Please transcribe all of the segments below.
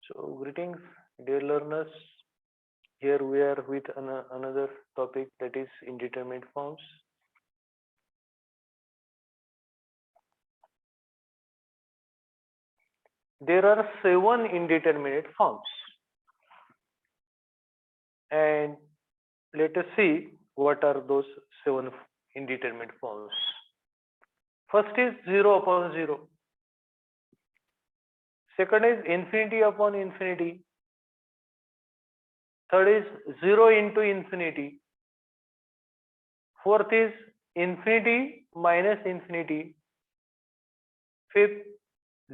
So, greetings, dear learners. Here we are with another topic, that is indeterminate forms. There are 7 indeterminate forms, and let us see what are those 7 indeterminate forms. First is 0 upon 0. Second is infinity upon infinity. Third is 0 into infinity. Fourth is infinity minus infinity. Fifth,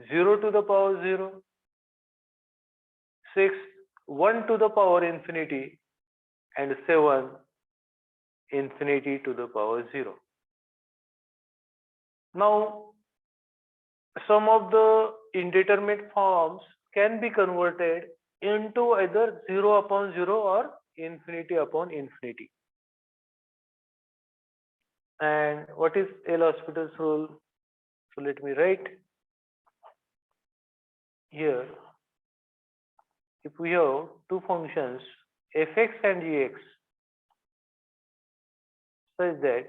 0 to the power 0. Sixth, 1 to the power infinity. And 7, infinity to the power 0. Now, some of the indeterminate forms can be converted into either 0 upon 0 or infinity upon infinity. And what is L'Hospital's rule? So let me write here. If we have two functions fx and gx such that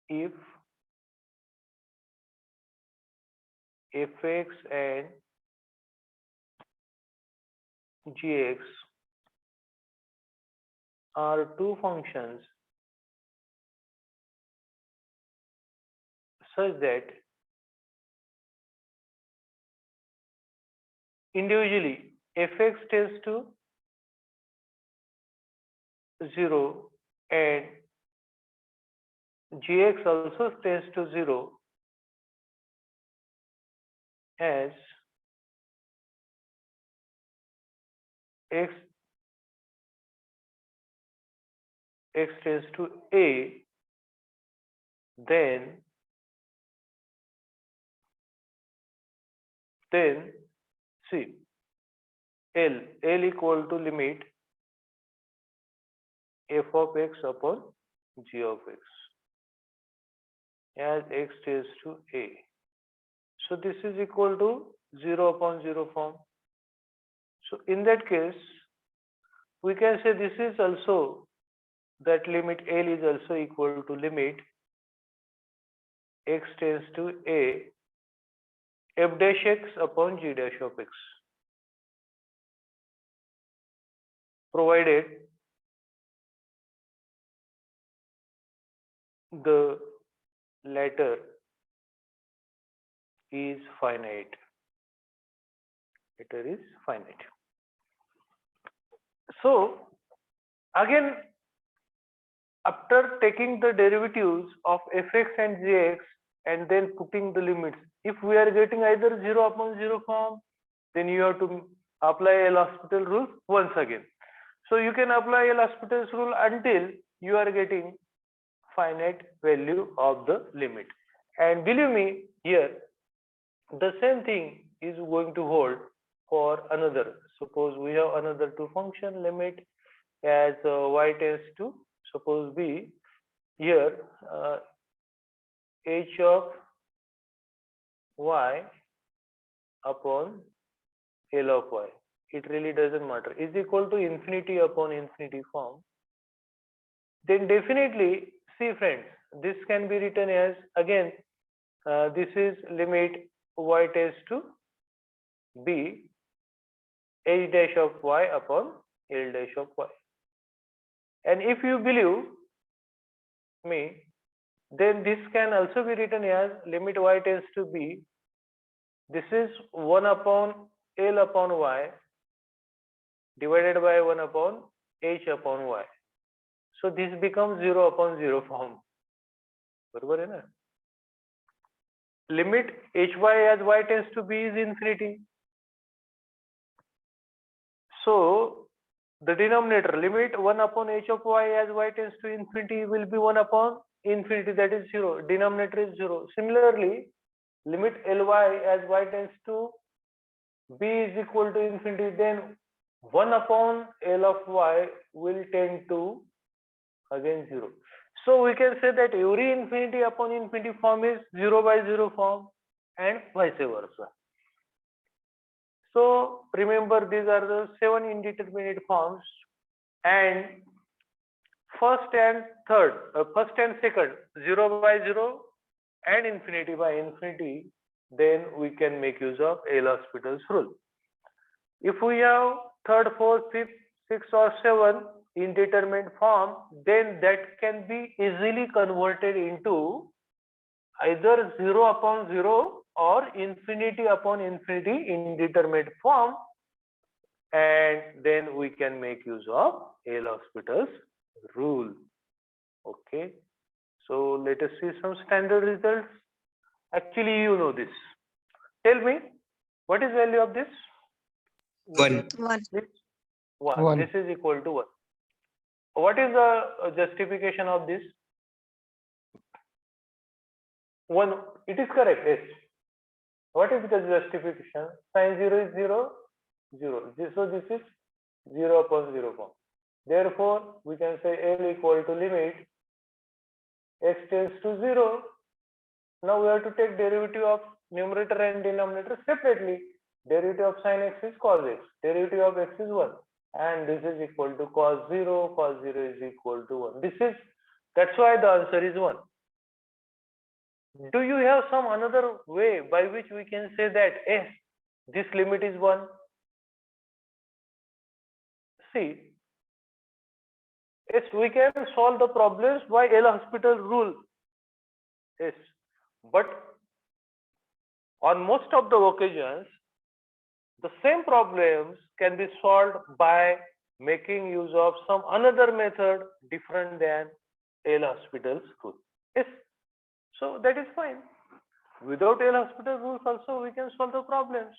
if fx and gx are two functions such that individually fx tends to 0 and gx also tends to 0, as x tends to a, then see L equal to limit f of x upon g of x as x tends to a. So this is equal to 0 upon 0 form. So in that case, we can say this is also, that limit L is also equal to limit x tends to a f dash x upon g dash of x, provided the latter is finite. Latter is finite. So again, after taking the derivatives of fx and gx and then putting the limits, if we are getting either 0 upon 0 form, then you have to apply L'Hospital rule once again. So you can apply L'Hospital's rule until you are getting finite value of the limit. And believe me, here the same thing is going to hold for another. Suppose we have another two function limit as y tends to, suppose be here h of y upon L of y, it really doesn't matter, is equal to infinity upon infinity form, then definitely, see friends, this can be written as, again, this is limit y tends to be h dash of y upon L dash of y. And if you believe me, then this can also be written as limit y tends to be, this is 1 upon L upon y divided by 1 upon h upon y. So this becomes 0 upon 0 form. बरोबर है ना? Limit hy as y tends to b is infinity. So the denominator limit 1 upon h of y as y tends to infinity will be 1 upon infinity, that is 0. Denominator is 0. Similarly, limit ly as y tends to b is equal to infinity, then 1 upon L of y will tend to again 0. So we can say that every infinity upon infinity form is 0 by 0 form and vice versa. So remember, these are the 7 indeterminate forms, and first and second, 0 by 0 and infinity by infinity, then we can make use of L'Hospital's rule. If we have third, fourth, fifth, sixth or seventh indeterminate form, then that can be easily converted into either 0 upon 0 or infinity upon infinity indeterminate form, and then we can make use of L'Hospital's rule. Okay, so let us see some standard results. Actually, you know this. Tell me, what is value of this? 1. 1. This 1. 1. This is equal to 1. What is the justification of this? 1. It is correct. Yes. What is the justification? Sin 0 is 0, 0. So this is 0 upon 0 form. Therefore, we can say L equal to limit x tends to 0. Now we have to take derivative of numerator and denominator separately. Derivative of sin x is cos x. Derivative of x is 1. And this is equal to cos 0. Cos 0 is equal to 1. That's why the answer is 1. Do you have some another way by which we can say that yes, this limit is 1? See, yes, we can solve the problems by L'Hospital rule. Yes, but on most of the occasions, the same problems can be solved by making use of some another method different than L'Hospital's rule. Yes, so that is fine. Without L'Hospital rules also we can solve the problems.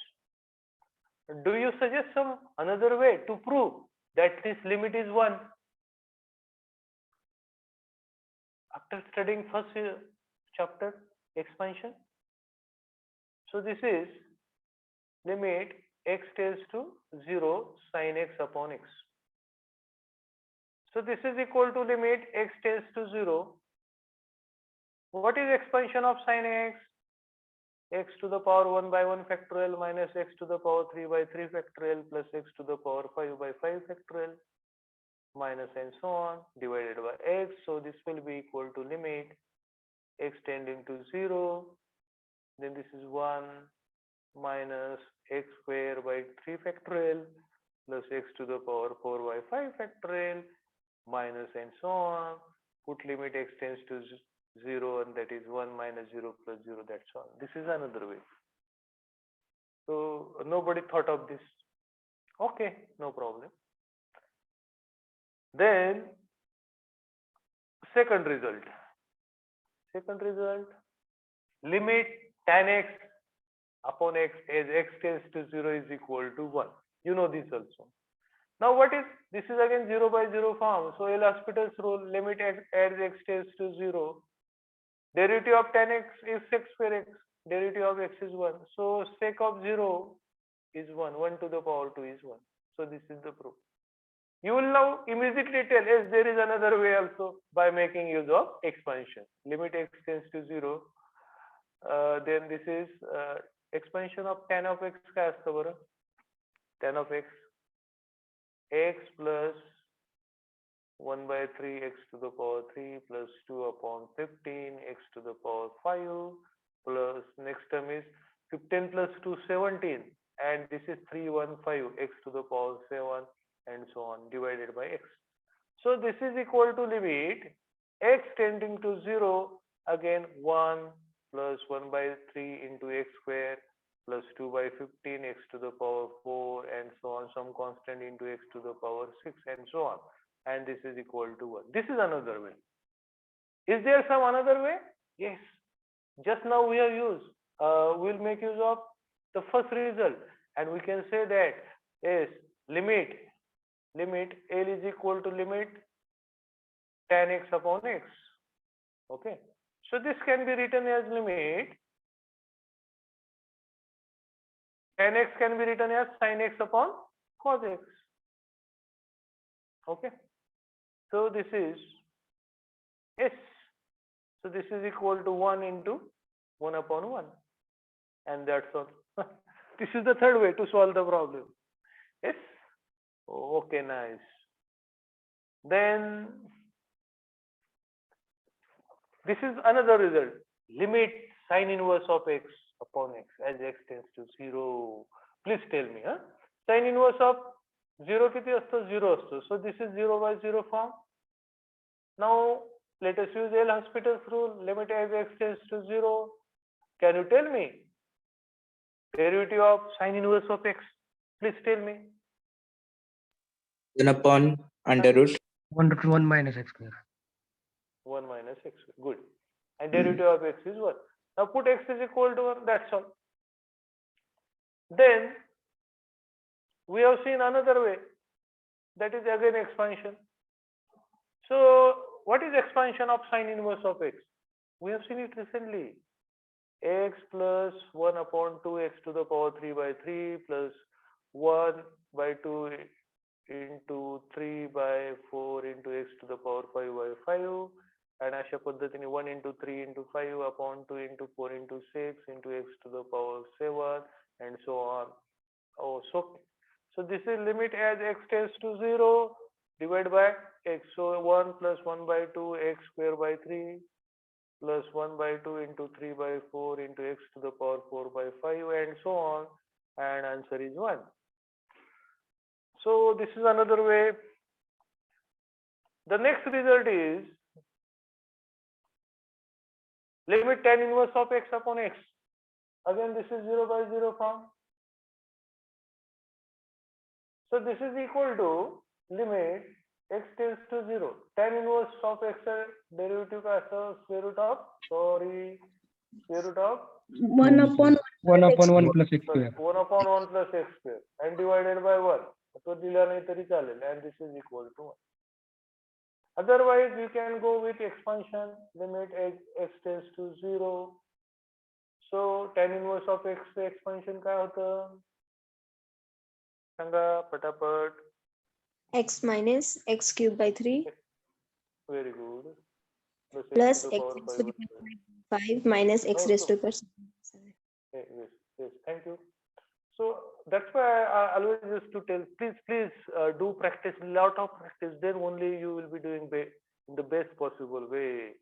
Do you suggest some another way to prove that this limit is 1? After studying first chapter, expansion. So this is limit x tends to 0 sin x upon x. So this is equal to limit x tends to 0. What is expansion of sin x? X to the power 1 by 1 factorial minus x to the power 3 by 3 factorial plus x to the power 5 by 5 factorial minus and so on divided by x. So this will be equal to limit x tending to 0. Then this is 1 minus x square by 3 factorial plus x to the power 4 by 5 factorial minus and so on. Put limit x tends to 0, and that is 1 minus 0 plus 0, that's all. This is another way. So nobody thought of this. Okay, no problem. Then second result. Limit tan x upon x as x tends to 0 is equal to 1. You know this also. Now what is this? Is again 0 by 0 form. So L'Hospital's rule, limit x as x tends to 0. Derivative of tan x is sec square x. Derivative of x is 1. So sec of 0 is 1. 1 to the power 2 is 1. So this is the proof. You will now immediately tell, yes, there is another way also by making use of expansion. Limit x tends to 0. Then this is expansion of tan of x. Tan of x plus 1 by 3 x to the power 3 plus 2 upon 15 x to the power 5 plus next term is 15 plus 2 17, and this is 315 x to the power 7 and so on divided by x. So this is equal to limit x tending to 0, again 1 plus 1 by 3 into x square plus 2 by 15 x to the power 4 and so on, some constant into x to the power 6 and so on, and this is equal to 1. This is another way. Is there some another way? Yes. Just now we have used, we'll make use of the first result, and we can say that yes, limit L is equal to limit tan x upon x. Okay. So this can be written as limit tan x can be written as sin x upon cos x. Okay. So this is S. So this is equal to 1 into 1 upon 1, and that's all. This is the third way to solve the problem. Yes? Okay, nice. Then this is another result. Limit sine inverse of x upon x as x tends to 0. Please tell me, huh? Sine inverse of 0 किती असतो? 0 असतो. So this is 0 by 0 form. Now let us use L'Hospital's rule. Limit as x tends to 0. Can you tell me derivative of sine inverse of x? Please tell me. 1 upon under root 1 minus x square. 1 minus x. Good. And derivative of x is 1. Now put x is equal to 1. That's all. Then we have seen another way. That is again expansion. So what is expansion of sine inverse of x? We have seen it recently. X plus 1 upon 2x to the power 3 by 3 plus 1 by 2 into 3 by 4 into x to the power 5 by 5 and अशा पद्धतीने 1 into 3 into 5 upon 2 into 4 into 6 into x to the power 7 and so on. Oh, so this is limit as x tends to 0 divided by x. So 1 plus 1 by 2 x square by 3 plus 1 by 2 into 3 by 4 into x to the power 4 by 5 and so on, and answer is 1. So this is another way. The next result is limit tan inverse of x upon x. Again this is 0 by 0 form. So this is equal to limit x tends to 0. Tan inverse of x derivative का असं square root of 1 upon 1 plus x sorry, square. 1 upon 1 plus x square and divided by 1. तो दिला नाही तरी चालेल, and this is equal to 1. Otherwise you can go with expansion. Limit x tends to 0. So tan inverse of x expansion काय होतं? सांगा पटापट. x minus x cubed by 3 Very good. plus x to the x power raised to 5 the power 5 minus x No, raised so- to the power 7. Yes, thank you. So that's why I always used to tell, please do practice, lot of practice, then only you will be doing in the best possible way.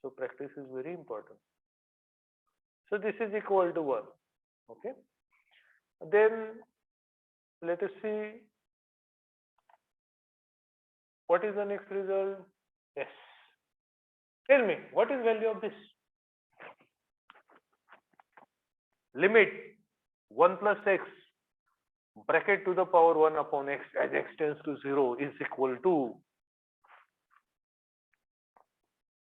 So practice is very important. So this is equal to 1. Okay. Then let us see what is the next result. Yes. Tell me, what is value of this? Limit 1 plus x bracket to the power 1 upon x as x tends to 0 is equal to,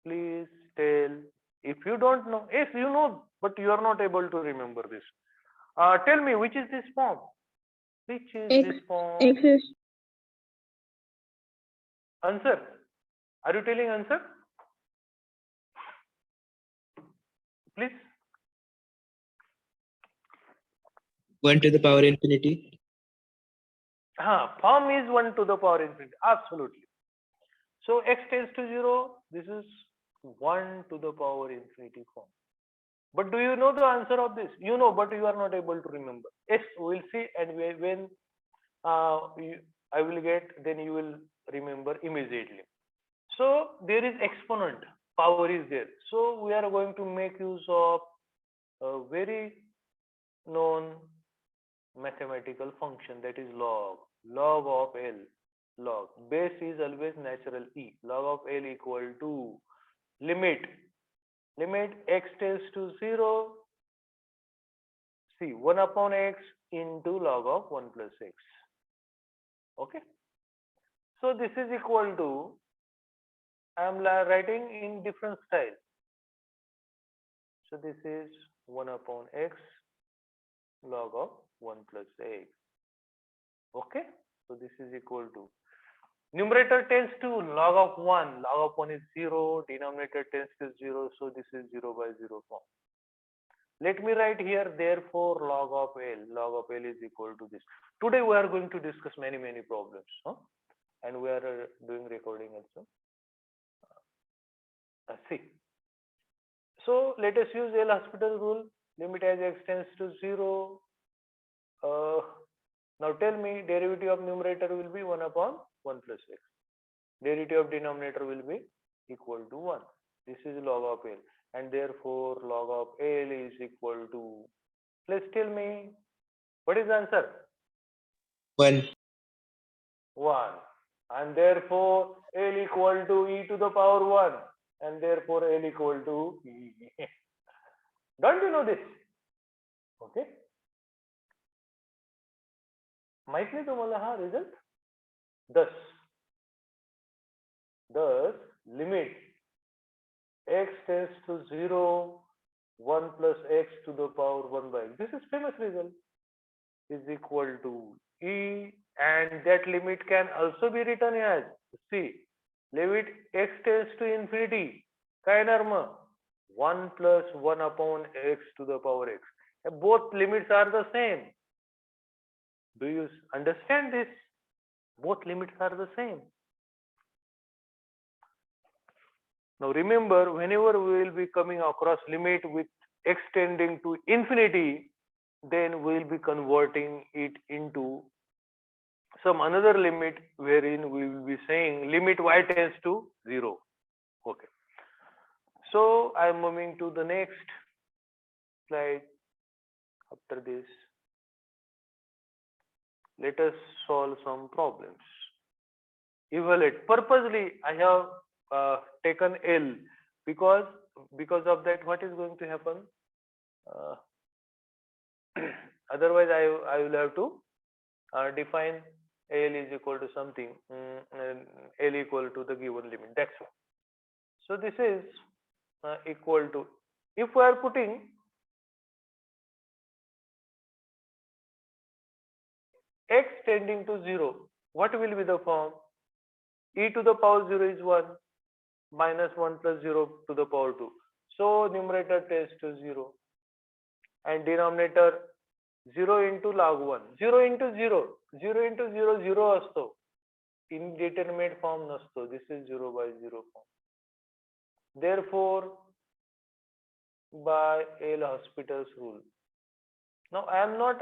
please tell. If you don't know, yes you know, but you are not able to remember this. Tell me, which is this form? Which is this form? Answer. Are you telling answer? Please. 1 to the power infinity. Form is 1 to the power infinity. Absolutely. So x tends to 0. This is 1 to the power infinity form. But do you know the answer of this? You know, but you are not able to remember. Yes, we will see, and when I will get, then you will remember immediately. So there is exponent, power is there. So we are going to make use of a very known mathematical function, that is log of L. Log base is always natural E. Log of L equal to limit x tends to 0. See, 1 upon x into log of 1 plus x. Okay. So this is equal to, I am writing in different style. So this is 1 upon x log of 1 plus x. Okay. So this is equal to, numerator tends to log of 1. Log of 1 is 0. Denominator tends to 0. So this is 0 by 0 form. Let me write here, therefore log of L. Log of L is equal to this. Today we are going to discuss many problems. And we are doing recording also. See. So let us use L'Hospital rule. Limit as x tends to 0. Now tell me, derivative of numerator will be 1 upon 1 plus x. Derivative of denominator will be equal to 1. This is log of L, and therefore log of L is equal to, please tell me, what is the answer? 1. 1. And therefore L equal to e to the power 1, and therefore L equal to e. Don't you know this? Okay. माहित नाही तुम्हाला हा result? Thus limit x tends to 0, 1 plus x to the power 1 by x. This is famous result, is equal to e, and that limit can also be written as, see, limit x tends to infinity, काय येणार मग? 1 plus 1 upon x to the power x. Both limits are the same. Do you understand this? Both limits are the same. Now remember, whenever we will be coming across limit with x tending to infinity, then we will be converting it into some another limit wherein we will be saying limit y tends to 0. Okay. So I am moving to the next slide. After this, let us solve some problems. Evaluate. Purposely, I have taken L because of that, what is going to happen? Otherwise, I will have to define L is equal to something, L equal to the given limit. That's all. So this is equal to, if we are putting x tending to 0, what will be the form? E to the power 0 is 1, minus 1 plus 0 to the power 2. So numerator tends to 0, and denominator 0 into log 1. 0 into 0. 0 into 0, 0 असतो. Indeterminate form नसतो. This is 0 by 0 form. Therefore, by L'Hospital's rule. Now I am not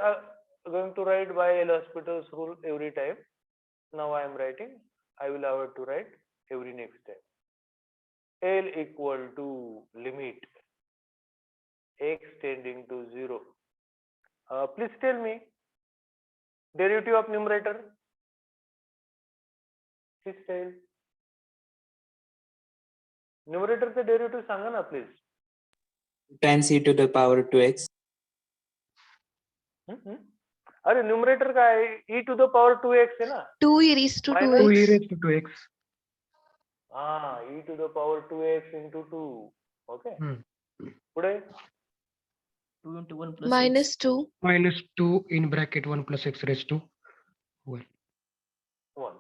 going to write by L'Hospital's rule every time. Now I am writing. I will have to write every next time. L equal to limit x tending to 0. Please tell me derivative of numerator. Please tell. Numerator चे derivative सांगा ना please. Times e to the power 2x. अरे numerator काय आहे? E to the power 2x है ना? 2 e raised to Minus 2 e 2x. raised to 2x. E to the power 2x into 2. Okay. पुढे Minus 2. Minus 2 in bracket 1 plus x raised to 1. 1.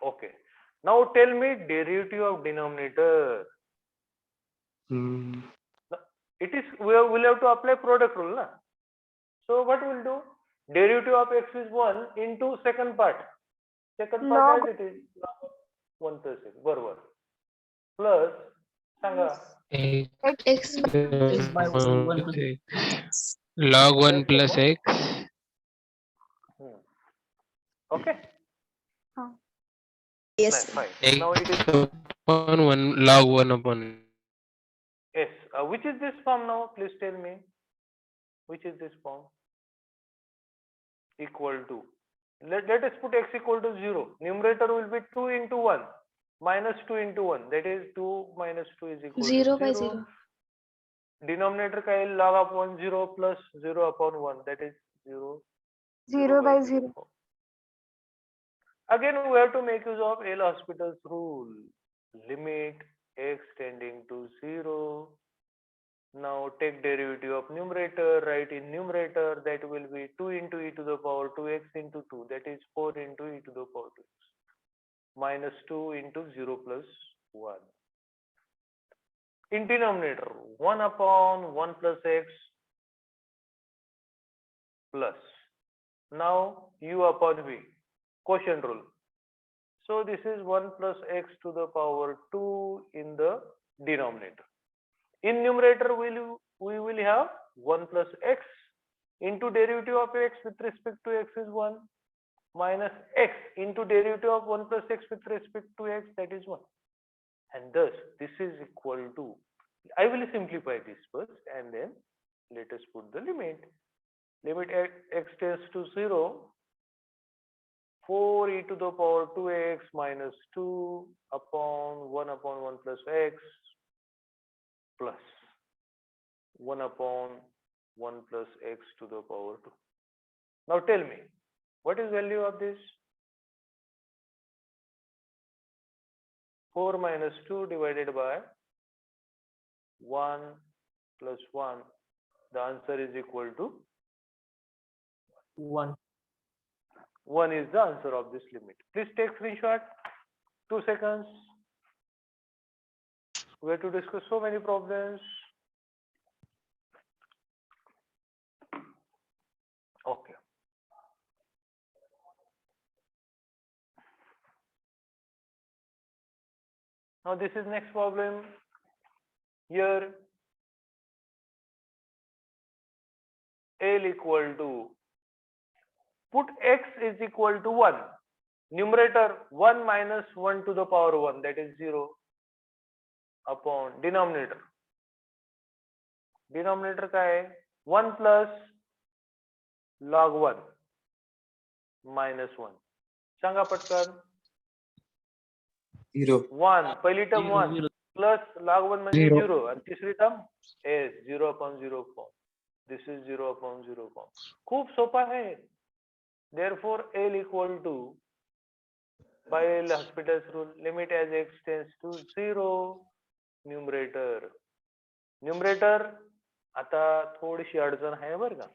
Okay. Now tell me derivative of denominator. It is, we will have to apply product rule, na? So what we'll do? Derivative of x is 1 into second part. Second part as it is 1 plus x. बरोबर. Plus Sanga. X log 1 plus x. Okay. Yes. Fine. X Now it is upon 1 log 1 upon. yes. Which is this form now? Please tell me. Which is this form? Equal to. Let us put x equal to 0. Numerator will be 2 into 1. Minus 2 into 1. That is 2 minus 2 is equal 0 to by 0. 0. Denominator का है log upon 0 plus 0 upon 1. That is 0. 0 by 0. Again, we have to make use of L'Hospital's rule. Limit x tending to 0. Now take derivative of numerator, write in numerator, that will be 2 into e to the power 2x into 2, that is 4 into e to the power 2x, minus 2 into 0 plus 1. In denominator, 1 upon 1 plus x plus, now u upon v, quotient rule. So this is 1 plus x to the power 2 in the denominator. In numerator, we will have 1 plus x into derivative of x with respect to x is 1 minus x into derivative of 1 plus x with respect to x, that is 1. And thus this is equal to, I will simplify this first and then let us put the limit. Limit x tends to 0, 4 e to the power 2x minus 2 upon 1 plus x plus 1 upon 1 plus x to the power 2. Now tell me, what is value of this? 4 minus 2 divided by 1 plus 1. The answer is equal to 1. 1 is the answer of this limit. Please take screenshot. 2 seconds. We have to discuss so many problems. Okay. Now this is next problem. Here L equal to, put x is equal to 1. Numerator 1 minus 1 to the power 1, that is 0, upon denominator. Denominator क्या है? 1 plus log 1 minus 1. सांगा पटकन. 0. 1 पहिली term 1 plus log 1 म्हणजे Zero. 0 आणि तिसरी term is 0 upon 0 form. This is 0 upon 0 form. खूप सोपा है. Therefore L equal to, by L'Hospital's rule, limit as x tends to 0, numerator. Numerator आता थोडीशी अडचण आहे बरं का.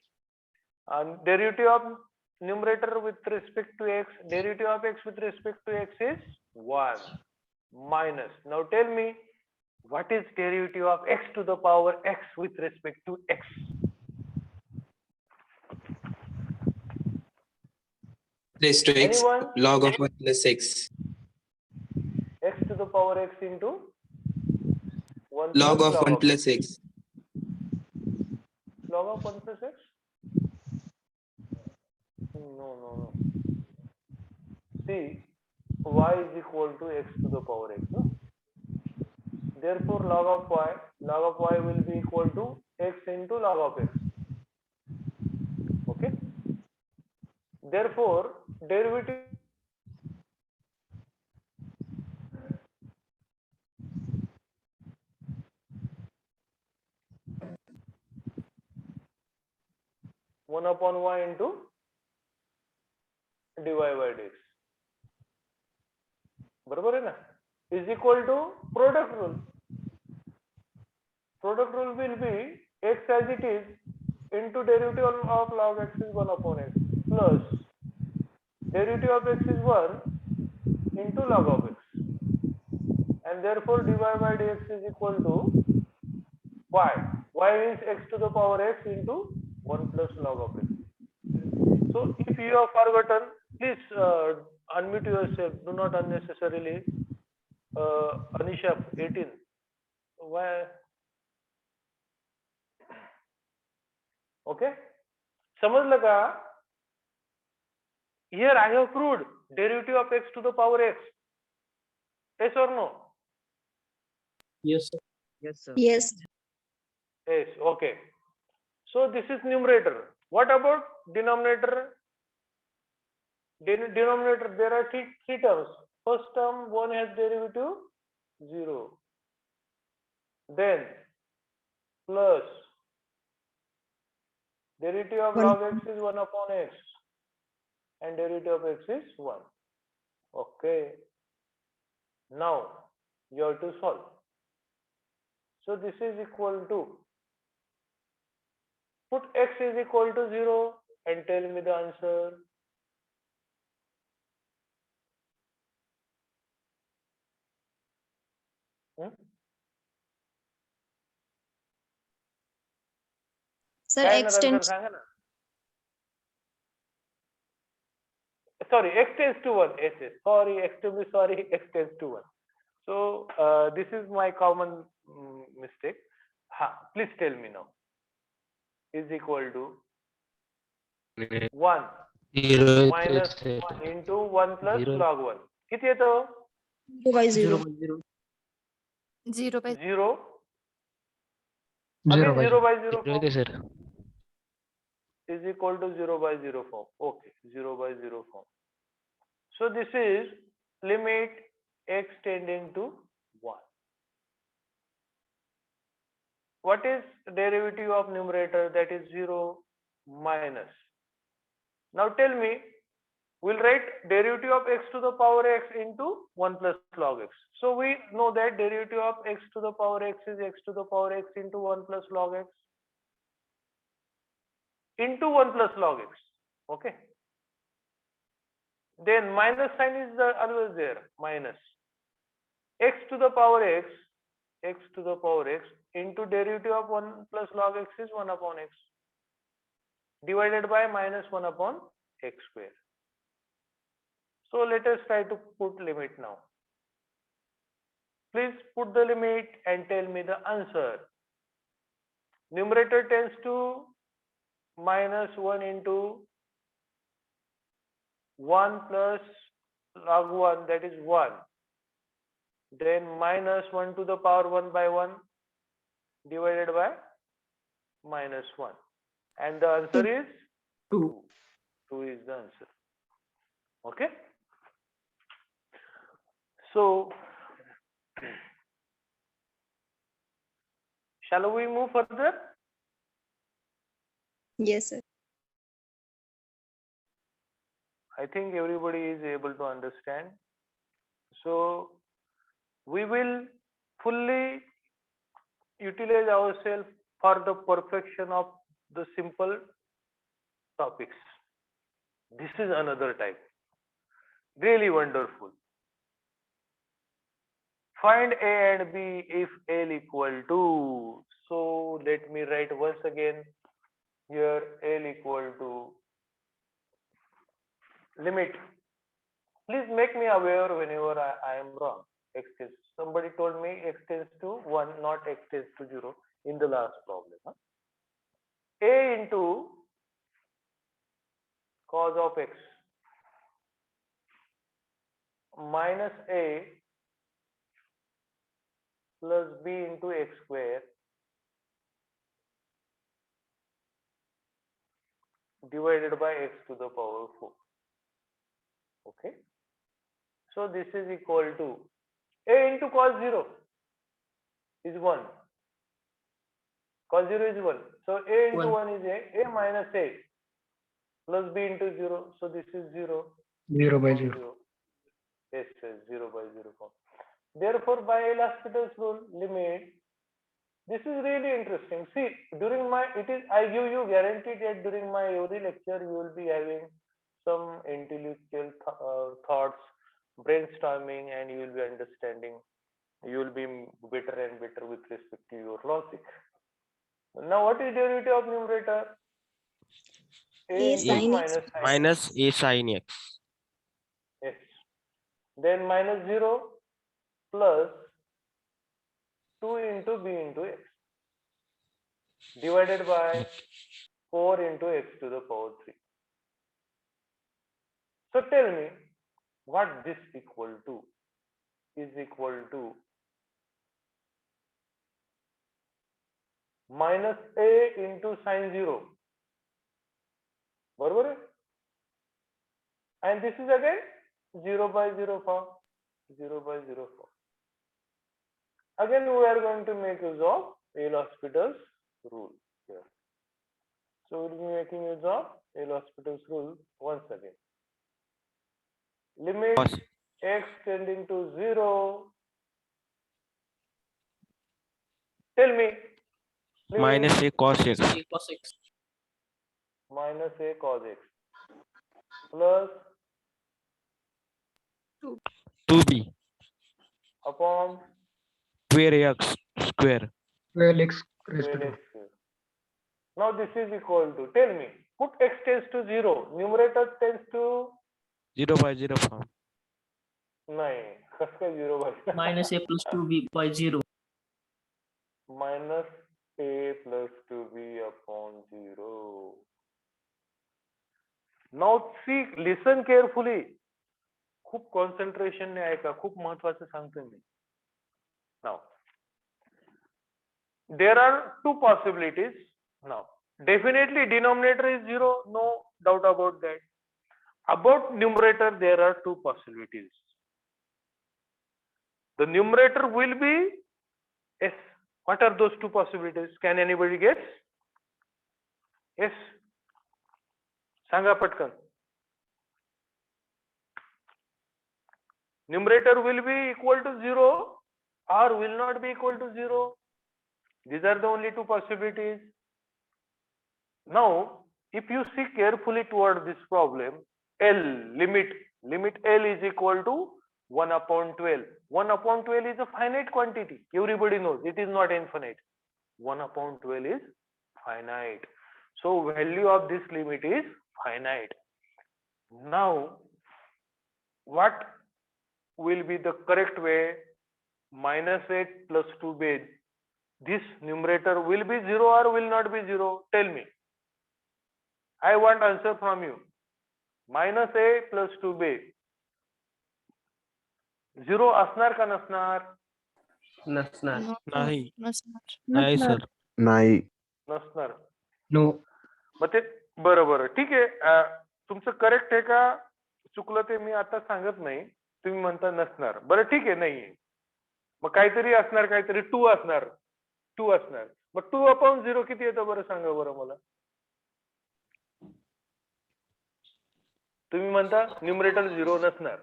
Derivative of numerator with respect to x, derivative of x with respect to x is 1 minus. Now tell me, what is derivative of x to the power x with respect to x? Raised to x, Anyone? log of 1 plus x. X to the power x into 1 Log plus of 1 plus x. log of 1 plus x? No. See, y is equal to x to the power x. No? Therefore, log of y will be equal to x into log of x. Okay. Therefore, derivative one upon y into dy by dx. बरोबर है ना? Is equal to product rule. Product rule will be x as it is into derivative of log x is 1 upon x plus derivative of x is 1 into log of x, and therefore dy by dx is equal to y. Y is x to the power x into 1 plus log of x. So if you have forgotten, please unmute yourself. Do not unnecessarily. Anisha 18. Why? Okay. समजलं का? Here I have proved derivative of x to the power x. Yes or no? Yes, sir. Yes. Yes. Okay. So this is numerator. What about denominator? Denominator, there are three terms. First term, 1 has derivative 0. Then plus derivative of One. log x is 1 upon x, and derivative of x is 1. Okay. Now you have to solve. So this is equal to, put x is equal to 0 and tell me the answer. Sir, काय x नंतर tends सांगा ना. Sorry, x tends to 1. Yes. Sorry, extremely sorry, x tends to 1. So this is my common mistake. Please tell me now. Is equal to 1 0 minus 1 into 1 plus Zero. log 1 किती येतं 0 by 0. 0 by 0 0 again by 0 0. by 0 form sir. is equal to 0 by 0 form. Okay, 0 by 0 form. So this is limit x tending to 1. What is derivative of numerator? That is 0 minus. Now tell me, we'll write derivative of x to the power x into 1 plus log x. So we know that derivative of x to the power x is x to the power x into 1 plus log x into 1 plus log x. Okay. Then minus sign is always there. Minus x to the power x to the power x into derivative of 1 plus log x is 1 upon x divided by minus 1 upon x square. So let us try to put limit now. Please put the limit and tell me the answer. Numerator tends to minus 1 into 1 plus log 1, that is 1. Then minus 1 to the power 1 by 1 divided by minus 1. And the answer is 2. 2 is the answer. Okay. So, shall we move further? Yes, sir. I think everybody is able to understand. So, we will fully utilize ourselves for the perfection of the simple topics. This is another type. Really wonderful. Find A and B if L equal to. So let me write once again here L equal to limit. Please make me aware whenever I am wrong. X tends, somebody told me x tends to 1, not x tends to 0 in the last problem. Huh? A into cos of x minus A plus b into x square divided by x to the power 4. Okay. So this is equal to A into cos 0 is 1. Cos 0 is 1. So A into 1 is A minus A plus b into 0. So this is 0. 0 by 0. Yes, yes, 0 by 0 form. Therefore, by L'Hospital's rule, limit. This is really interesting. See, during my, I give you guaranteed that during my every lecture, you will be having some intellectual thoughts, brainstorming, and you will be understanding. You will be better and better with respect to your logic. Now, what is derivative of numerator? A into sin x. Minus A sin x. Yes. Then minus 0 plus 2 into b into x divided by 4 into x to the power 3. So tell me what this equal to is equal to minus a into sine 0. बरोबर है? And this is again 0 by 0 form. 0 by 0 form. Again, we are going to make use of L'Hospital's rule here. So we will be making use of L'Hospital's rule once again. Limit Cos. x tending to 0. Tell me. Limit Minus A cos x. minus a cos x plus 2b upon square x square. 12x raised to 2. x square. Now this is equal to, tell me, put x tends to 0, numerator tends to 0 by 0 form. नहीं, कसका 0 by minus a plus 2b by 0. minus a plus 2b upon 0. Now see listen carefully, खूप कॉन्सन्ट्रेशनने ऐका, खूप महत्वाचं सांगतोय मी. Now there are two possibilities. Now definitely denominator is 0, no doubt about that. About numerator there are two possibilities. The numerator will be s. What are those two possibilities? Can anybody guess? Yes, sanga patkan. Numerator will be equal to 0 or will not be equal to 0. These are the only two possibilities. Now if you see carefully toward this problem, L limit L is equal to 1 upon 12. 1 upon 12 is a finite quantity. Everybody knows it is not infinite. 1 upon 12 is finite. So value of this limit is finite. Now what will be the correct way? Minus 8 plus 2 base. This numerator will be 0 or will not be 0? Tell me. I want answer from you. Minus a plus 2b. 0 असणार का नसणार? नसणार. नाही. नसणार. नाही sir. नाही. नसणार. No. मग ते बरं ठीक आहे. तुमचं करेक्ट आहे का चुकलं ते मी आता सांगत नाही. तुम्ही म्हणता नसणार. बरं ठीक आहे, नाहीये. मग काहीतरी असणार, काहीतरी 2 असणार. 2 असणार. मग 2 अपॉन 0 किती येतं बरं सांगा बरं मला. तुम्ही म्हणता न्यूमरेटर 0 नसणार.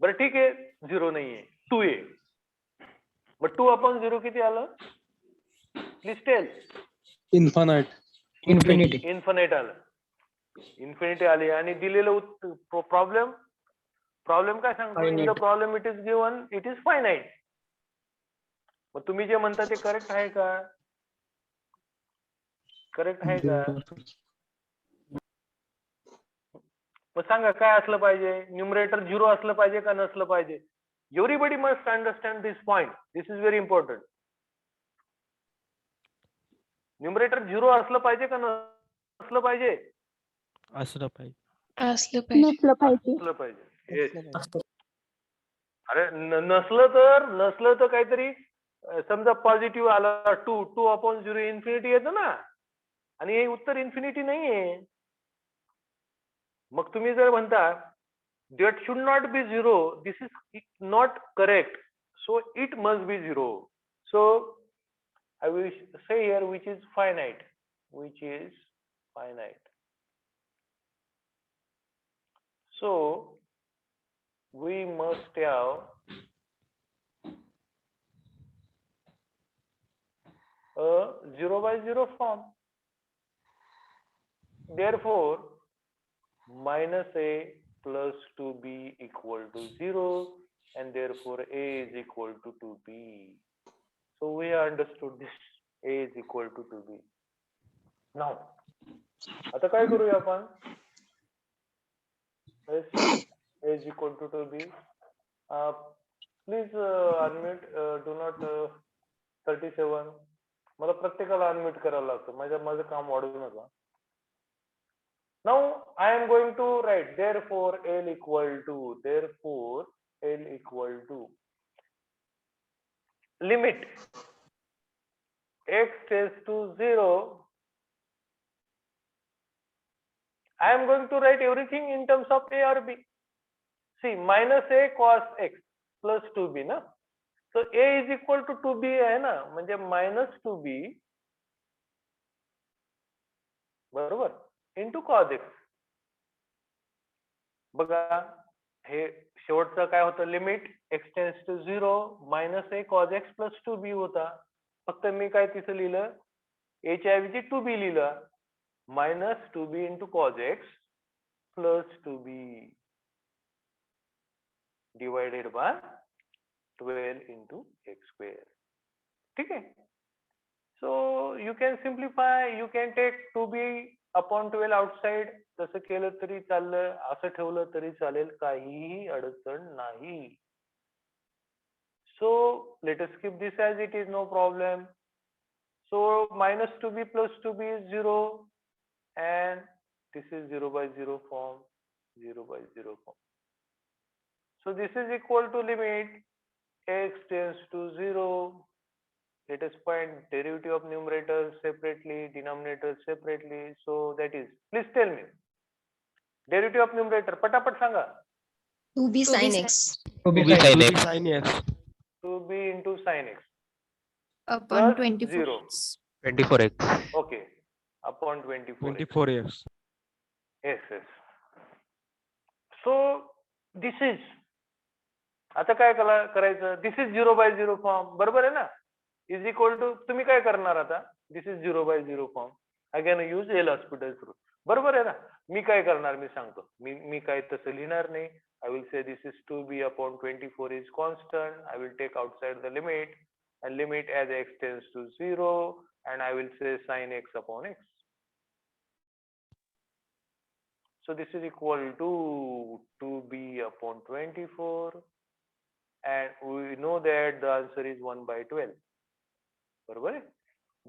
बरं ठीक आहे, 0 नाहीये, 2 आहे. मग 2 अपॉन 0 किती आलं? Please tell. Infinity. इन्फिनिट आलं. इन्फिनिटी आली आणि दिलेलं प्रॉब्लेम काय सांगतो? In the problem it is given it is finite. मग तुम्ही जे म्हणता ते करेक्ट आहे का? करेक्ट आहे का? मग सांगा काय असलं पाहिजे? न्यूमरेटर 0 असलं पाहिजे का नसलं पाहिजे? Everybody must understand this point. This is very important. Numerator 0 असलं पाहिजे का नसलं पाहिजे? असलं पाहिजे. असलं पाहिजे. असलं पाहिजे. Yes. अरे नसलं तर काहीतरी समजा पॉझिटिव्ह आला 2 अपॉन 0 इन्फिनिटी येतं ना, आणि हे उत्तर इन्फिनिटी नाहीये. मग तुम्ही जर म्हणता that should not be 0, this is not correct, so it must be 0. So I will say here which is finite. So we must have a 0 by 0 form. Therefore minus a plus 2b equal to 0, and therefore a is equal to 2b. So we have understood this. A is equal to 2b. Now आता काय करूया आपण? A is equal to 2b. Please unmute. Do not 37. मला प्रत्येकाला unmute करायला लागतं. माझं काम वाढवू नका. Now I am going to write therefore L equal to limit x tends to 0. I am going to write everything in terms of a or b. See, minus a cos x plus 2b ना. So a is equal to 2b आहे ना, म्हणजे minus 2b बरोबर into cos x. बघा हे शेवटचं काय होतं? Limit x tends to 0 minus a cos x plus 2b होता. फक्त मी काय तिथं लिहिलं, a च्या ऐवजी 2b लिहिलं. Minus 2b into cos x plus 2b divided by 12 into x square. ठीक आहे. So you can simplify. You can take 2b upon 12 outside. तसं केलं तरी चाललं, असं ठेवलं तरी चालेल, काहीही अडचण नाही. So let us keep this as it is, no problem. So minus 2b plus 2b is 0, and This is 0 by 0 form, 0 by 0 form. So this is equal to limit x tends to 0. Let us find derivative of numerator separately, denominator separately. So that is, please tell me, derivative of numerator, पटापट सांगा. 2b sin x. To be To be sin sin Two x. sin x. 2b into sin x Upon plus 24. 0. 24x. Okay, upon 24. 24x. Yes, yes. So this is, आता काय करायचं, this is 0 by 0 form, बरोबर आहे ना, is equal to, तुम्ही काय करणार आता, this is 0 by 0 form, again use L Hospital's rule, बरोबर आहे ना. मी काय करणार, मी सांगतो, मी काय तसं लिहिणार नाही. I will say this is 2b upon 24 is constant. I will take outside the limit and limit as x tends to 0, and I will say sin x upon x. So this is equal to 2b upon 24, and we know that the answer is 1 by 12. बरोबर?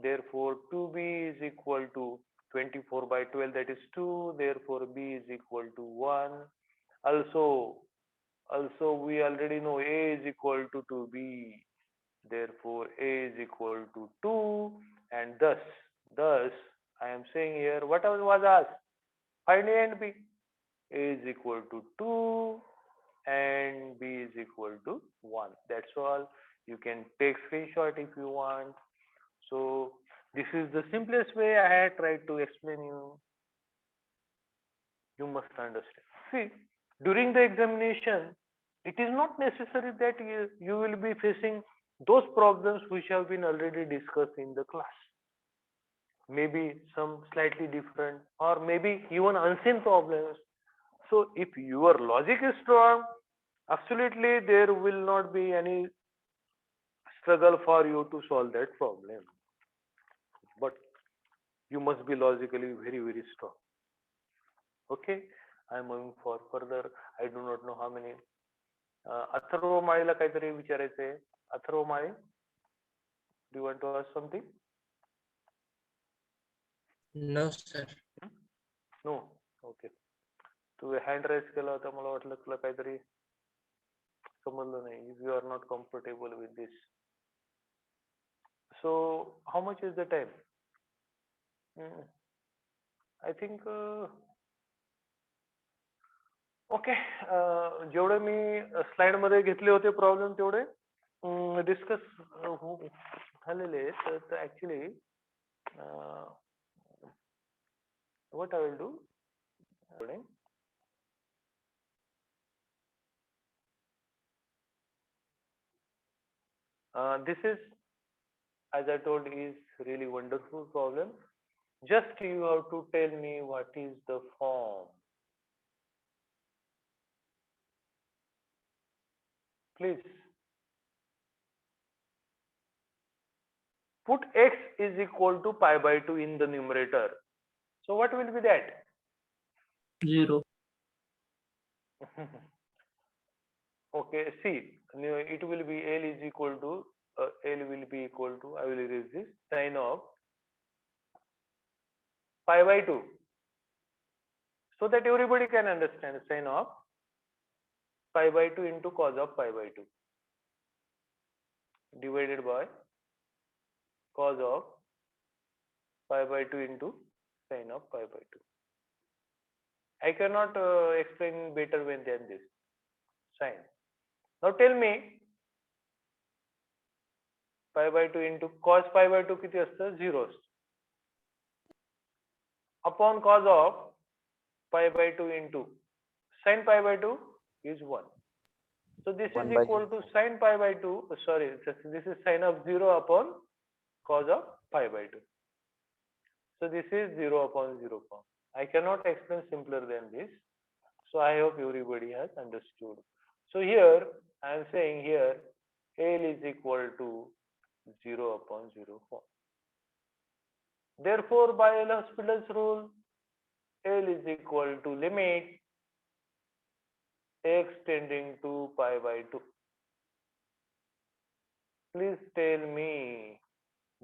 Therefore 2b is equal to 24 by 12, that is 2. Therefore b is equal to 1. Also we already know a is equal to 2b. Therefore a is equal to 2, and thus I am saying here, what was asked? Find a and b. A is equal to 2 and b is equal to 1. That's all. You can take screenshot if you want. So this is the simplest way I had tried to explain you. You must understand. See, during the examination, it is not necessary that you will be facing those problems which have been already discussed in the class. Maybe some slightly different, or maybe even unseen problems. So if your logic is strong, absolutely there will not be any struggle for you to solve that problem. But you must be logically very, very strong. Okay, I am moving for further. I do not know how many. Atharva माळीला काहीतरी विचारायचंय. अथर्व माळी, do you want to ask something? No, sir. No. Okay. तू hand rise केला होता, मला वाटलं तुला काहीतरी समजलं नाही. If you are not comfortable with this, so how much is the time? I think okay. जेवढे मी स्लाइड मध्ये घेतले होते प्रॉब्लेम तेवढे डिस्कस झालेले आहेत. तर actually what I will do, this is, as I told, is really wonderful problem. Just you have to tell me what is the form. Please put x is equal to pi by 2 in the numerator. So what will be that? 0. Okay, see, it will be L is equal to L will be equal to, I will erase this, sin of pi by 2, so that everybody can understand. Sin of pi by 2 into cos of pi by 2 divided by cos of pi by 2 into sin of pi by 2. I cannot explain better way than this. Sin. Now tell me, pi by 2 into cos pi by 2 किती असतं? 0 असतं. Upon cos of pi by 2 into sin pi by 2 is 1. So this is equal to sin pi by 2, sorry, this is sin of 0 upon cos of pi by 2. So this is 0 upon 0 form. I cannot explain simpler than this. So I hope everybody has understood. So here I am saying here L is equal to 0 upon 0 form. Therefore by L Hospital's rule, L is equal to limit x tending to pi by 2. Please tell me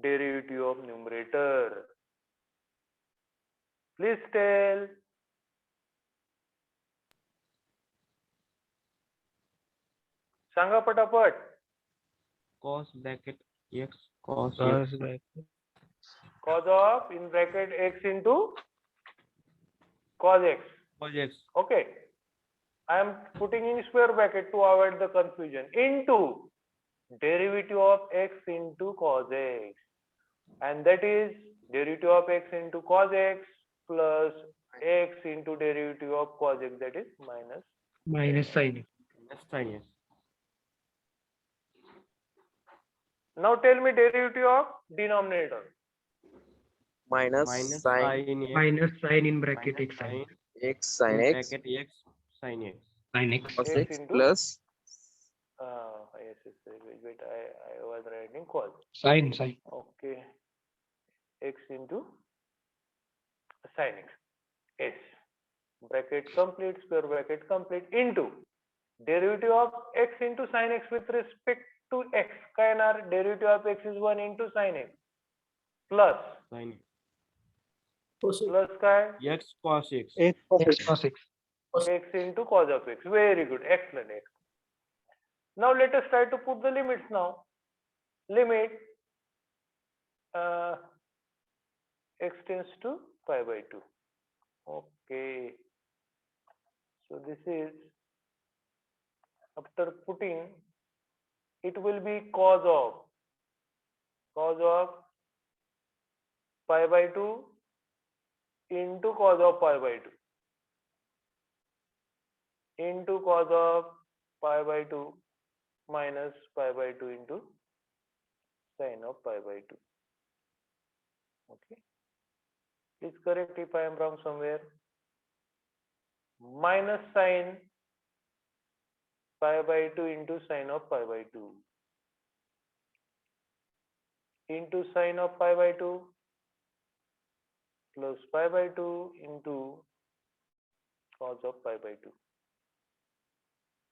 derivative of numerator. Please tell सांगा पटापट. cos bracket x cos Cos x bracket. Cos of in bracket x into cos x. cos x Okay. I am putting in square bracket to avoid the confusion. Into derivative of x into cos x. And that is derivative of x into cos x plus x into derivative of cos x, that is minus. Minus sin x. that's sin x Now tell me derivative of denominator. minus minus sin sin x Minus sin in bracket minus x sin. sin x sin in x bracket x sin x Sin x. cos X x into plus yes, wait, I was writing cos. Sin. Okay, x into sin x. S bracket complete, square bracket complete, into derivative of x into sin x with respect to x. काय येणार? Derivative of x is 1 into sin x plus sin x plus काय? x cos x X cos x. X into cos of x. Very good, excellent, excellent. Now let us try to put the limits now. Limit x tends to pi by 2. Okay. So this is, after putting, it will be cos of pi by 2 into cos of pi by 2 into cos of pi by 2 minus pi by 2 into sin of pi by 2. Okay. Please correct if I am wrong somewhere. Minus sin pi by 2 into sin of pi by 2 into sin of pi by 2 plus pi by 2 into cos of pi by 2.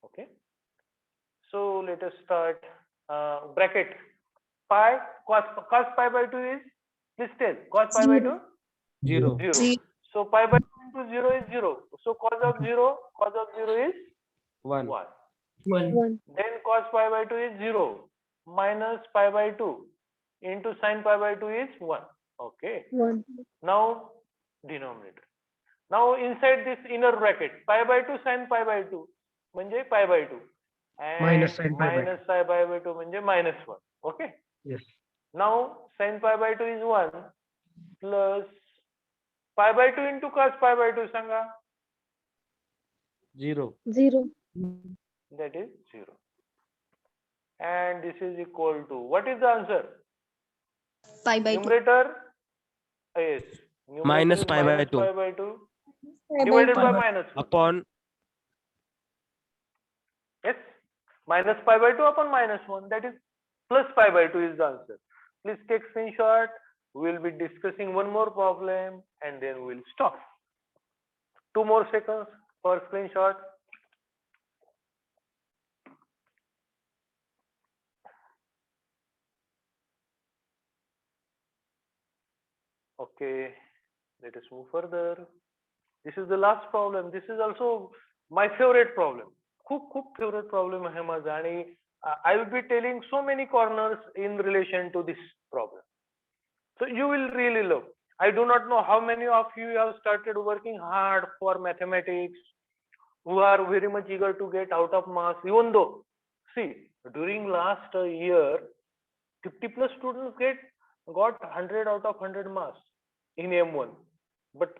Okay. So let us start bracket pi cos pi by 2 is, please tell, cos pi by 2 0 0. So pi by 2 into 0 is 0. So cos of 0 is 1 1. 1. 1. Then cos pi by 2 is 0 minus pi by 2 into sin pi by 2 is 1. Okay. 1. Now denominator. Now inside this inner bracket, pi by 2 sin pi by 2 म्हणजे pi by 2 and Minus sin pi by 2. minus pi by 2 म्हणजे minus 1. Okay. Yes. Now sin pi by 2 is 1 plus pi by 2 into cos pi by 2 Sanga. 0 0. That is 0. And this is equal to, what is the answer? Pi by 2. Numerator, yes. Numerator Minus is pi by minus 2. pi by 2 divided by minus 1. upon Yes, minus pi by 2 upon minus 1, that is plus pi by 2 is the answer. Please take screenshot. We will be discussing one more problem and then we will stop. 2 more seconds for screenshot. Okay, let us move further. This is the last problem. This is also my favorite problem. खूप favorite problem आहे माझा आणि I will be telling so many corners in relation to this problem. So you will really love. I do not know how many of you have started working hard for mathematics, who are very much eager to get out of marks, even though, see, during last year, 50 plus students got 100 out of 100 marks in M1. But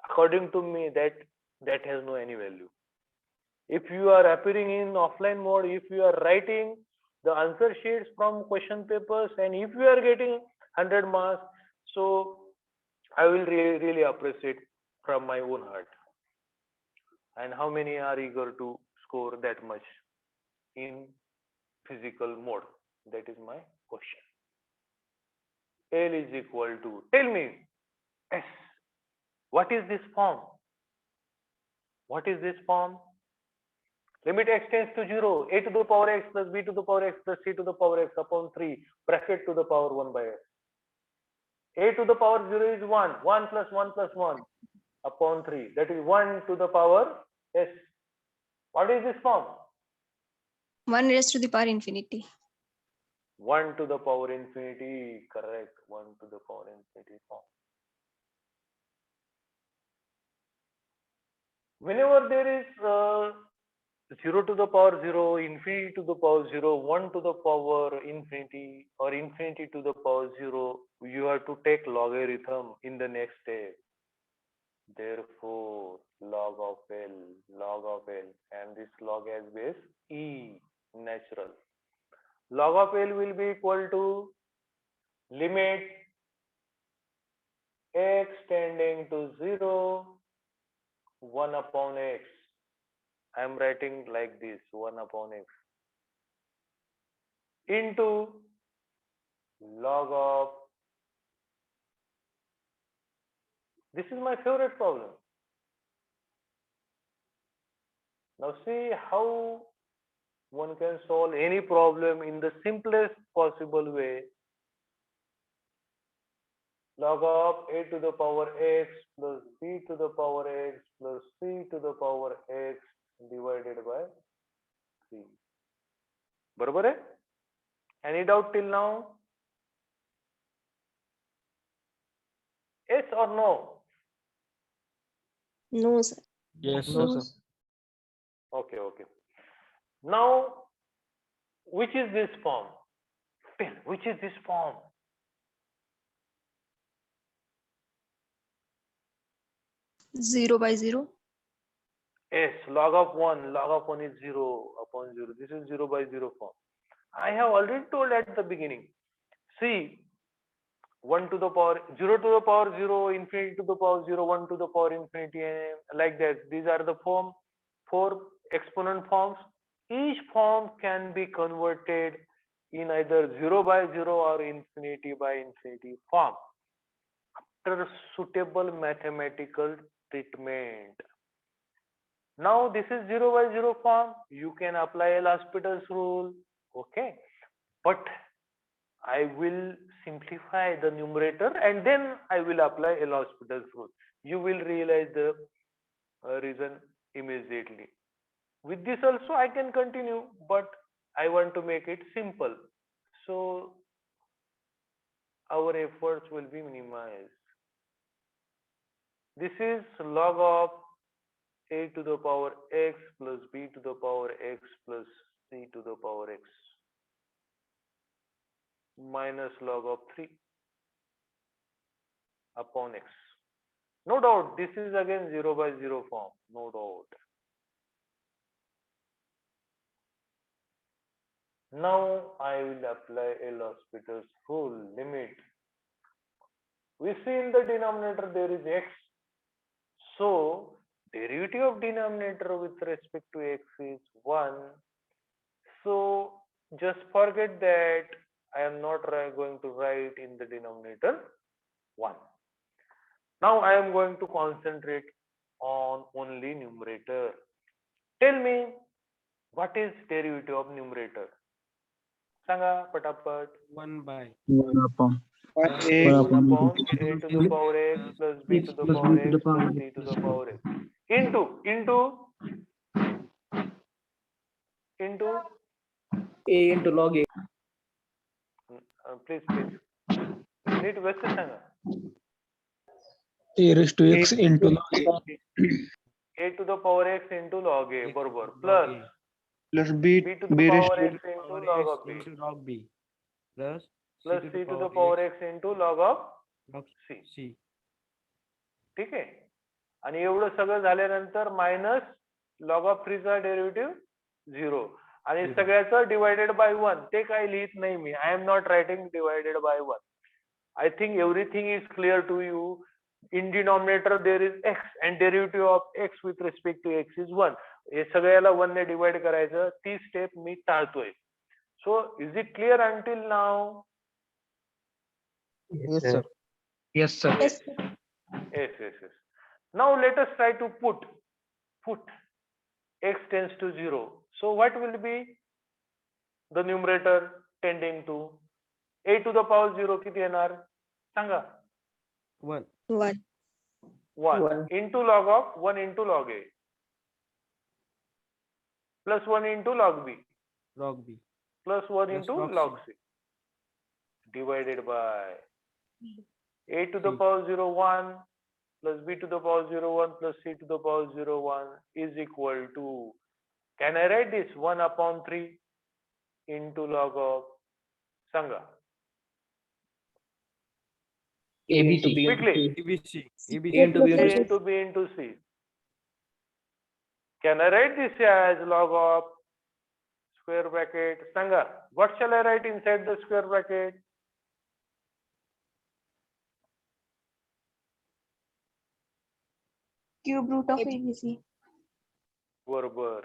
according to me, that has no any value. If you are appearing in offline mode, if you are writing the answer sheets from question papers, and if you are getting 100 marks, so I will really appreciate from my own heart. And how many are eager to score that much in physical mode? That is my question. L is equal to, tell me, S. What is this form? What is this form? Limit x tends to 0, a to the power x plus b to the power x plus c to the power x upon 3, bracket to the power 1 by x. A to the power 0 is 1, 1 plus 1 plus 1 upon 3, that is 1 to the power s. What is this form? 1 raised to the power infinity. 1 to the power infinity, correct, 1 to the power infinity form. Whenever there is 0 to the power 0, infinity to the power 0, 1 to the power infinity, or infinity to the power 0, you have to take logarithm in the next step. Therefore, log of L, and this log has base E, natural. Log of L will be equal to limit x tending to 0, 1 upon x. I am writing like this, 1 upon x, into log of, this is my favorite problem. Now see how one can solve any problem in the simplest possible way. Log of a to the power x plus b to the power x plus c to the power x divided by 3. बरोबर है? Any doubt till now? Yes or no? No, sir. Yes, No, sir. sir. Okay, okay. Now, which is this form? Tell, which is this form? Zero by zero. Yes, log of 1 is 0 upon 0. This is 0 by 0 form. I have already told at the beginning. See, 1 to the power 0 to the power 0, infinity to the power 0, 1 to the power infinity, and like that. These are the four exponent forms. Each form can be converted in either 0 by 0 or infinity by infinity form after suitable mathematical treatment. Now this is 0 by 0 form. You can apply L'Hospital's rule, okay? But I will simplify the numerator and then I will apply L'Hospital's rule. You will realize the reason immediately. With this also I can continue, but I want to make it simple. So our efforts will be minimized. This is log of a to the power x plus b to the power x plus c to the power x minus log of 3 upon x. No doubt this is again 0 by 0 form, no doubt. Now I will apply L'Hospital's rule, limit. We see in the denominator there is x. So derivative of denominator with respect to x is 1. So just forget that I am not going to write in the denominator 1. Now I am going to concentrate on only numerator. Tell me, what is derivative of numerator? Sanga patapat. 1 by 1 upon 1 upon a to the power x plus b to the power x plus c to the power x into a into log a. please नीट व्यवस्थित सांगा. A raised to x into a to the power x into log a बरोबर plus b b to the power x into log of b into log b plus c to the power x into log of log c. c. ठीक आहे. आणि एवढं सगळं झाल्यानंतर minus log of 3 चा derivative 0 आणि सगळ्याचं डिवायडेड बाय 1. ते काय लिहित नाही मी. I am not writing divided by 1. I think everything is clear to you. In denominator there is x and derivative of x with respect to x is 1. हे सगळ्याला 1 ने डिवाइड करायचं. ती स्टेप मी टाळतोय. So is it clear until now? yes sir. Yes sir. Yes. Yes. Now let us try to put x tends to 0. So what will be the numerator tending to? A to the power 0 किती येणार? सांगा. 1 1 into log of 1 into log a plus 1 into log b log B plus 1 plus into log C. log C divided by a to the C. power 0 1 plus b to the power 0 1 plus c to the power 0 1 is equal to, can I write this 1 upon 3 into log of Sangha? A into ABC. B into Quickly. C. ABC. A ABC. into B A into C. into b into c. Can I write this as log of square bracket Sangha? What shall I write inside the square bracket? Cube root of ABC. Barabar.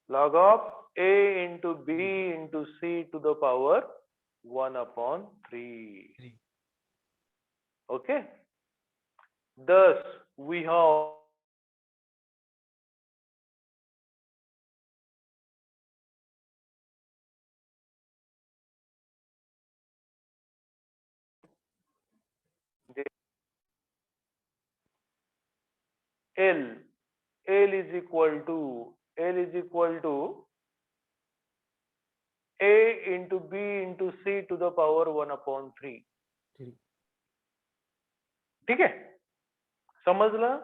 Log of a into b into c to the power 1 upon 3. Three. Okay. Thus, we have L. L is equal to a into b into c to the power 1 upon 3. Three. ठीक है? समझलं?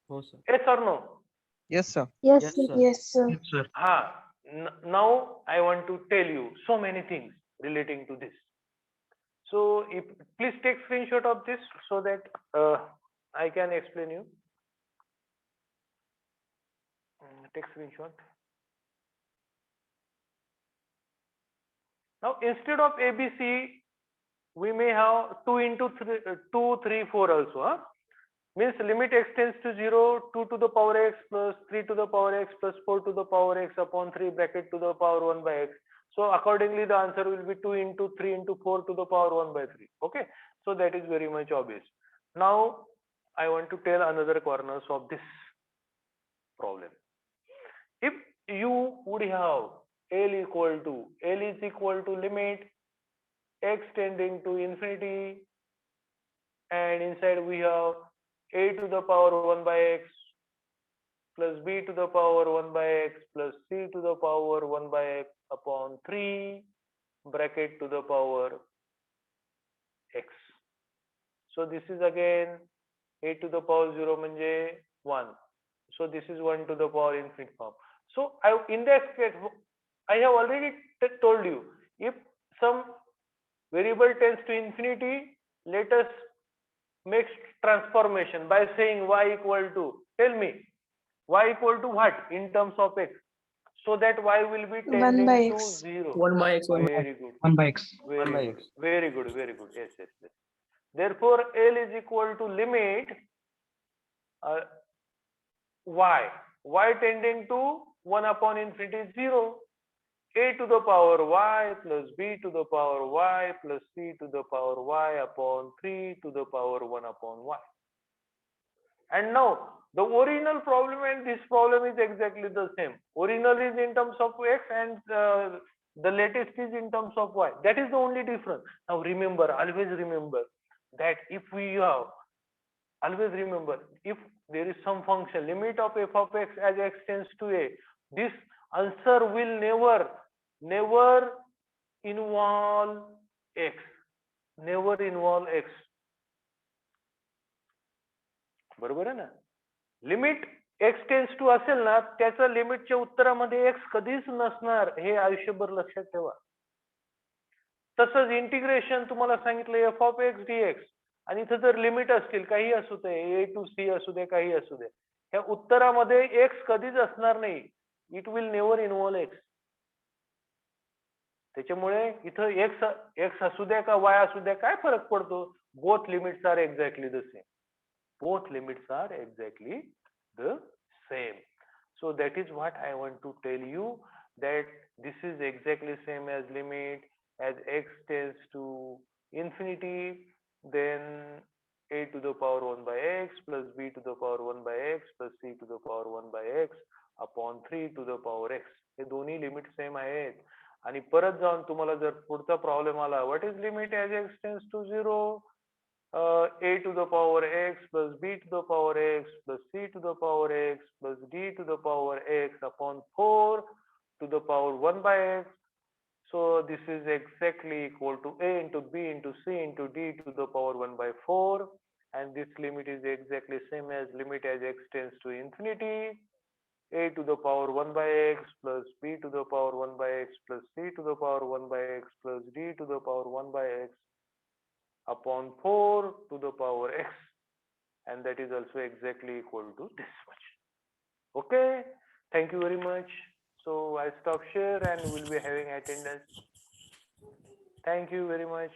हो sir. Yes or no? Yes, sir. Yes, Yes, sir. sir. Yes, sir. Yes, sir. Now I want to tell you so many things relating to this. So please take screenshot of this so that I can explain you. Take screenshot. Now instead of ABC, we may have 2 into 3, 2, 3, 4 also. Huh? Means limit x tends to 0, 2 to the power x plus 3 to the power x plus 4 to the power x upon 3 bracket to the power 1 by x. So accordingly the answer will be 2 into 3 into 4 to the power 1 by 3. Okay. So that is very much obvious. Now I want to tell another corners of this problem. If you would have L is equal to limit x tending to infinity, and inside we have a to the power 1 by x plus b to the power 1 by x plus c to the power 1 by x upon 3 bracket to the power x. So this is again a to the power 0 manje 1. So this is 1 to the power infinite form. So in that case, I have already told you, if some variable tends to infinity, let us make transformation by saying y equal to, tell me, y equal to what in terms of x? So that y will be 1 tending by to x. 0. 1 by x. 1 by Very good. 1 by x. Very 1 by good. x. Very good. Very good. Yes, yes, yes. Therefore, L is equal to limit y tending to 1 upon infinity is 0. A to the power y plus b to the power y plus c to the power y upon 3 to the power 1 upon y. And now the original problem and this problem is exactly the same. Original is in terms of x and the latest is in terms of y. That is the only difference. Now remember, always remember that if we have, always remember, if there is some function limit of f of x as x tends to a, this answer will never involve x. Never involve x. बरोबर आहे ना? Limit x tends to असेल ना, त्याच्या लिमिटच्या उत्तरामध्ये x कधीच नसणार, हे आयुष्यभर लक्षात ठेवा. तसंच इंटिग्रेशन तुम्हाला सांगितलं f ऑफ x dx, आणि इथं जर लिमिट असतील, काही असू दे, a to c असू दे, काही असू दे, त्या उत्तरामध्ये x कधीच असणार नाही. It will never involve x. त्याच्यामुळे इथं x असू द्या का y असू द्या, काय फरक पडतो? Both limits are exactly the same. Both limits are exactly the same. So that is what I want to tell you, that this is exactly same as limit as x tends to infinity, then a to the power 1 by x plus b to the power 1 by x plus c to the power 1 by x upon 3 to the power x. हे दोन्ही limit same आहेत. आणि परत जाऊन तुम्हाला जर पुढचा problem आला, what is limit as x tends to 0, a to the power x plus b to the power x plus c to the power x plus d to the power x upon 4 to the power 1 by x. So this is exactly equal to a into b into c into d to the power 1 by 4, and this limit is exactly same as limit as x tends to infinity. A to the power 1 by x plus b to the power 1 by x plus c to the power 1 by x plus d to the power 1 by x upon 4 to the power x, and that is also exactly equal to this much. Okay, thank you very much. So I stop here and we'll be having attendance. Thank you very much.